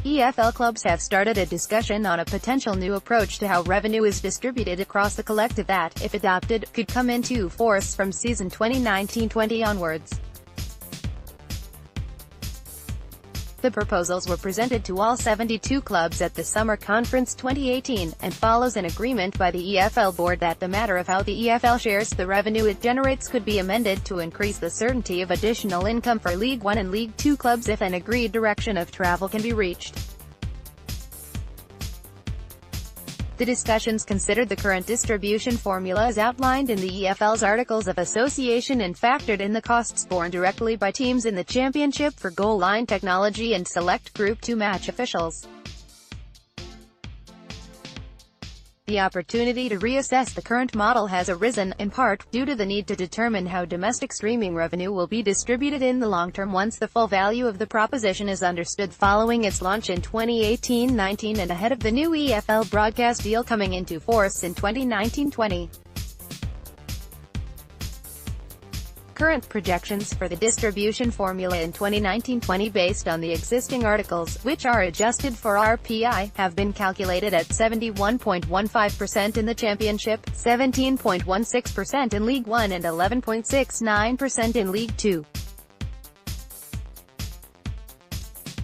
EFL clubs have started a discussion on a potential new approach to how revenue is distributed across the collective that, if adopted, could come into force from season 2019-20 onwards. The proposals were presented to all 72 clubs at the Summer Conference 2018, and follows an agreement by the EFL Board that the matter of how the EFL shares the revenue it generates could be amended to increase the certainty of additional income for League One and League Two clubs if an agreed direction of travel can be reached. The discussions considered the current distribution formula as outlined in the EFL's Articles of Association and factored in the costs borne directly by teams in the Championship for goal line technology and select Group 2 match officials. The opportunity to reassess the current model has arisen, in part, due to the need to determine how domestic streaming revenue will be distributed in the long term once the full value of the proposition is understood following its launch in 2018-19 and ahead of the new EFL broadcast deal coming into force in 2019-20. Current projections for the distribution formula in 2019-20 based on the existing articles, which are adjusted for RPI, have been calculated at 71.15% in the Championship, 17.16% in League One and 11.69% in League Two.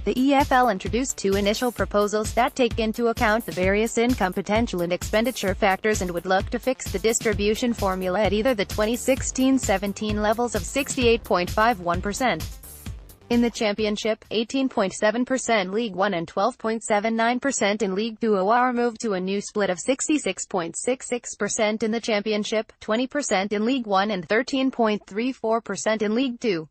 The EFL introduced two initial proposals that take into account the various income potential and expenditure factors and would look to fix the distribution formula at either the 2016-17 levels of 68.51% in the Championship, 18.7% League One and 12.79% in League Two, or move to a new split of 66.66% in the Championship, 20% in League One and 13.34% in League Two.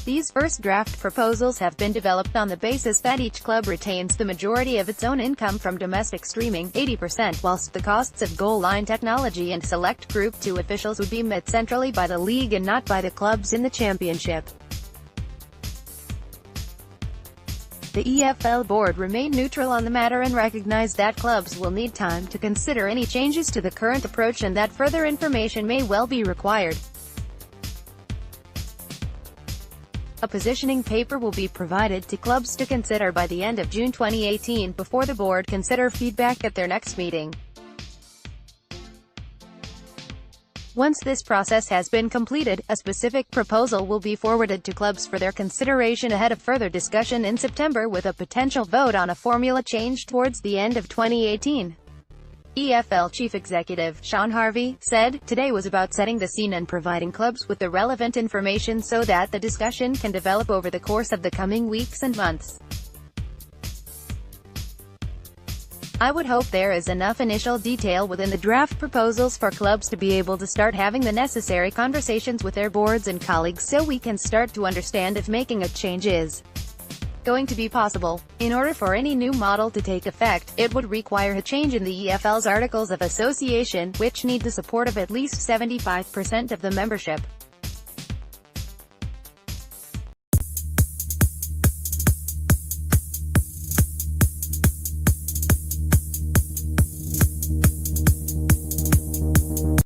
These first draft proposals have been developed on the basis that each club retains the majority of its own income from domestic streaming, 80%, whilst the costs of goal line technology and select Group 2 officials would be met centrally by the league and not by the clubs in the Championship. The EFL Board remained neutral on the matter and recognized that clubs will need time to consider any changes to the current approach and that further information may well be required. A positioning paper will be provided to clubs to consider by the end of June 2018 before the board consider feedback at their next meeting. Once this process has been completed, a specific proposal will be forwarded to clubs for their consideration ahead of further discussion in September with a potential vote on a formula change towards the end of 2018. EFL Chief Executive, Sean Harvey, said, "Today was about setting the scene and providing clubs with the relevant information so that the discussion can develop over the course of the coming weeks and months. I would hope there is enough initial detail within the draft proposals for clubs to be able to start having the necessary conversations with their boards and colleagues so we can start to understand if making a change is going to be possible. In order for any new model to take effect, it would require a change in the EFL's Articles of Association, which need the support of at least 75% of the membership."